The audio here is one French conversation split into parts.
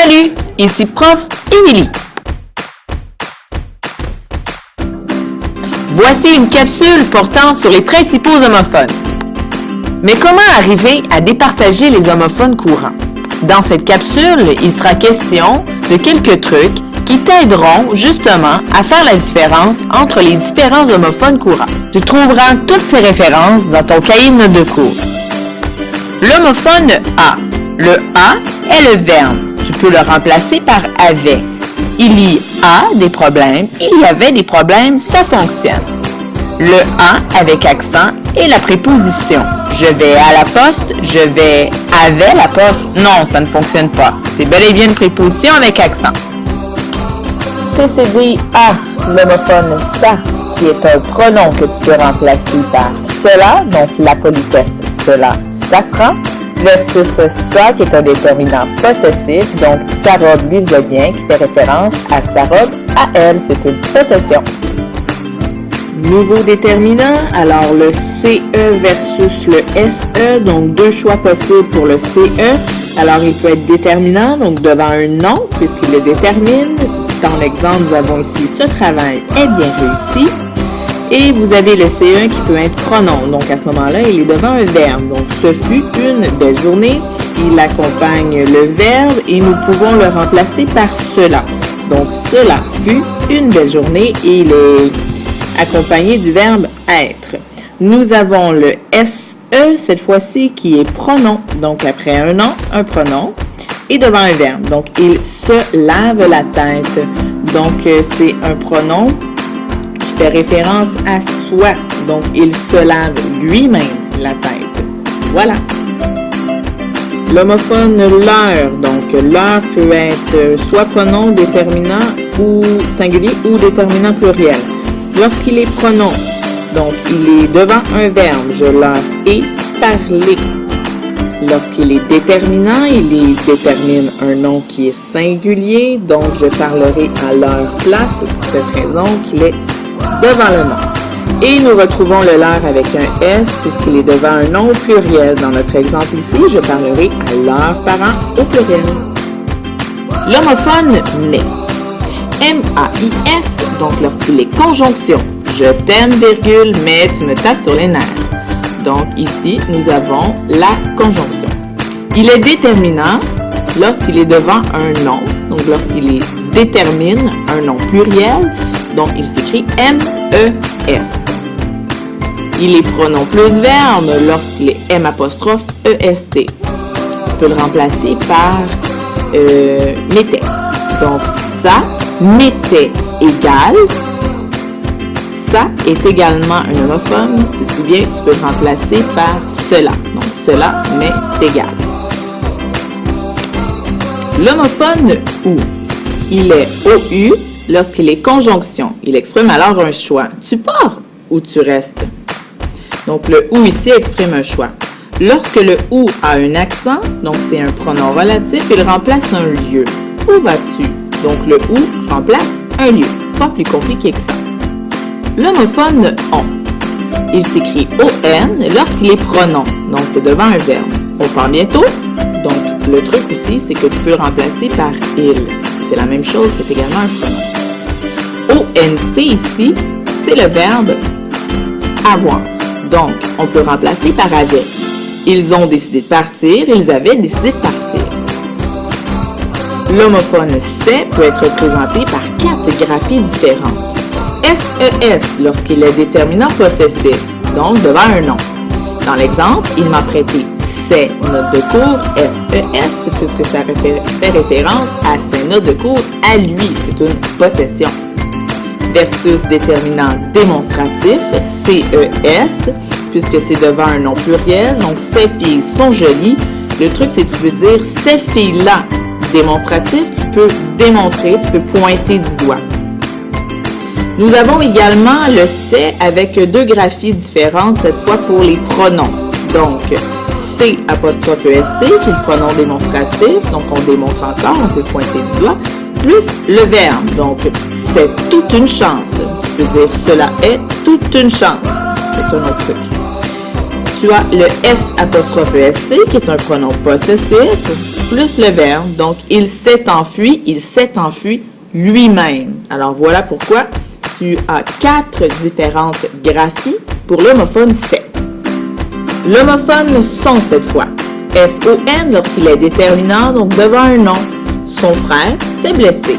Salut, ici Prof Émilie. Voici une capsule portant sur les principaux homophones. Mais comment arriver à départager les homophones courants? Dans cette capsule, il sera question de quelques trucs qui t'aideront justement à faire la différence entre les différents homophones courants. Tu trouveras toutes ces références dans ton cahier de notes de cours. L'homophone A. Le A est le verbe. Tu peux le remplacer par avait. Il y a des problèmes, il y avait des problèmes, ça fonctionne. Le A avec accent est la préposition. Je vais à la poste, je vais avec la poste. Non, ça ne fonctionne pas. C'est bel et bien une préposition avec accent. CCD A, l'homophone ça, qui est un pronom que tu peux remplacer par cela, donc la politesse cela, ça prend, versus ça qui est un déterminant possessif, donc sa robe lui faisait bien, qui fait référence à sa robe, à elle, c'est une possession. Nouveau déterminant, alors le CE versus le SE, donc deux choix possibles pour le CE. Alors il peut être déterminant, donc devant un nom, puisqu'il le détermine. Dans l'exemple, nous avons ici « ce travail est bien réussi ». Et vous avez le CE qui peut être pronom, donc à ce moment-là, il est devant un verbe. Donc ce fut une belle journée, il accompagne le verbe et nous pouvons le remplacer par cela. Donc cela fut une belle journée et il est accompagné du verbe être. Nous avons le SE, cette fois-ci, qui est pronom. Donc, après un nom, un pronom, et devant un verbe. Donc, il se lave la tête. Donc, c'est un pronom qui fait référence à soi. Donc, il se lave lui-même la tête. Voilà. L'homophone l'heure. Donc, l'heure peut être soit pronom déterminant ou singulier ou déterminant pluriel. Lorsqu'il est pronom, donc il est devant un verbe, je leur ai parlé. Lorsqu'il est déterminant, il détermine un nom qui est singulier, donc je parlerai à leur place, pour cette raison qu'il est devant le nom. Et nous retrouvons le leur avec un S, puisqu'il est devant un nom au pluriel. Dans notre exemple ici, je parlerai à leurs parents au pluriel. L'homophone mais. M-A-I-S, donc lorsqu'il est conjonction. Je t'aime, virgule, mais tu me tapes sur les nerfs. Donc ici, nous avons la conjonction. Il est déterminant lorsqu'il est devant un nom, donc lorsqu'il détermine un nom pluriel, donc il s'écrit M-E-S. Il est pronom plus verbe lorsqu'il est M'-E-S-T. Tu peux le remplacer par m'était. Donc ça, m'était égal. Ça est également un homophone. Tu te souviens, tu peux le remplacer par cela. Donc cela m'est égal. L'homophone ou. Il est OU lorsqu'il est conjonction. Il exprime alors un choix. Tu pars ou tu restes. Donc le ou ici exprime un choix. Lorsque le ou a un accent, donc c'est un pronom relatif, il remplace un lieu. Où vas-tu? Donc le ou remplace un lieu. Pas plus compliqué que ça. L'homophone on. Il s'écrit ON lorsqu'il est pronom. Donc c'est devant un verbe. On part bientôt. Donc le truc aussi, c'est que tu peux le remplacer par il. C'est la même chose, c'est également un pronom. ONT ici, c'est le verbe avoir. Donc on peut remplacer par avait. Ils ont décidé de partir, ils avaient décidé de partir. L'homophone c'est peut être représenté par 4 graphies différentes. SES lorsqu'il est déterminant possessif, donc devant un nom. Dans l'exemple, il m'a prêté ses notes de cours, SES, puisque ça fait référence à ses notes de cours à lui, c'est une possession. Versus déterminant démonstratif, CES, puisque c'est devant un nom pluriel, donc ces filles sont jolies. Le truc, c'est que tu veux dire ces filles-là. Démonstratif, tu peux démontrer, tu peux pointer du doigt. Nous avons également le c'est avec 2 graphies différentes, cette fois pour les pronoms. Donc, C'-EST, qui est le pronom démonstratif, donc on démontre encore, on peut pointer du doigt, plus le verbe, donc c'est toute une chance. Tu peux dire cela est toute une chance. C'est un autre truc. tu as le S''EST qui est un pronom possessif, plus le verbe. Donc, il s'est enfui lui-même. Alors, voilà pourquoi tu as 4 différentes graphies pour l'homophone c'est. L'homophone son cette fois. S-O-N lorsqu'il est déterminant, donc devant un nom. Son frère s'est blessé.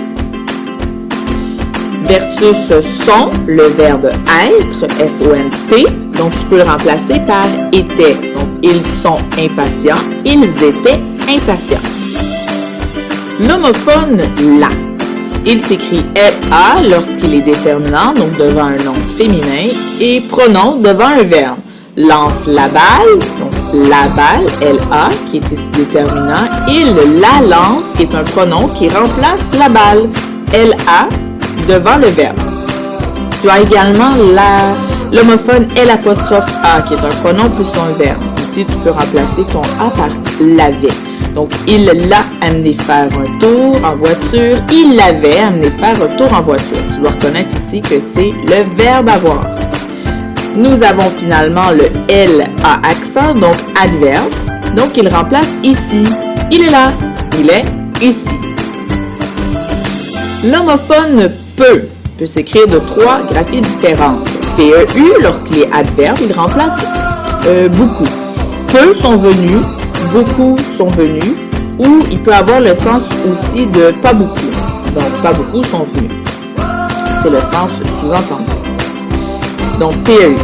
Versus son, le verbe être, S-O-N-T, donc tu peux le remplacer par était. Donc, ils sont impatients, ils étaient impatients. L'homophone la. Il s'écrit L-A lorsqu'il est déterminant, donc devant un nom féminin, et pronom devant un verbe. Lance la balle, donc la balle, L-A, qui est ici déterminant. Il la lance, qui est un pronom qui remplace la balle, L-A, devant le verbe. Tu as également l'homophone L''A, qui est un pronom plus un verbe. Ici, tu peux remplacer ton A par l'avait. Donc, il l'a amené faire un tour en voiture. Il l'avait amené faire un tour en voiture. Tu dois reconnaître ici que c'est le verbe avoir. Nous avons finalement le L à accent, donc adverbe. Donc, il remplace ici. Il est là. Il est ici. L'homophone peut s'écrire de 3 graphies différentes. P-E-U, lorsqu'il est adverbe, il remplace beaucoup. Peu sont venus, beaucoup sont venus, ou il peut avoir le sens aussi de pas beaucoup. Donc, pas beaucoup sont venus. C'est le sens sous-entendu. Donc, P-E-U.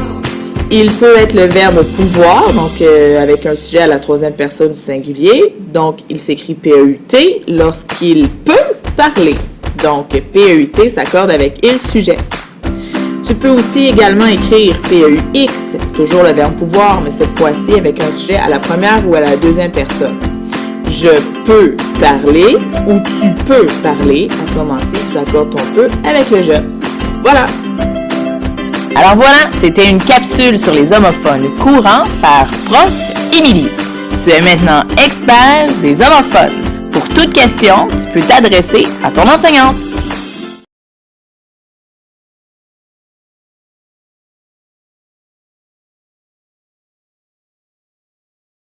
Il peut être le verbe pouvoir, donc avec un sujet à la 3e personne du singulier. Donc, il s'écrit P-E-U-T lorsqu'il peut parler. Donc, P-E-U-T s'accorde avec il sujet. Tu peux aussi également écrire P-E-U-X, toujours le verbe pouvoir, mais cette fois-ci avec un sujet à la 1re ou à la 2e personne. Je peux parler ou tu peux parler. À ce moment-ci, tu accordes ton peu avec le je. Voilà! Alors voilà, c'était une capsule sur les homophones courants par Prof Émilie. Tu es maintenant expert des homophones. Pour toute question, tu peux t'adresser à ton enseignante.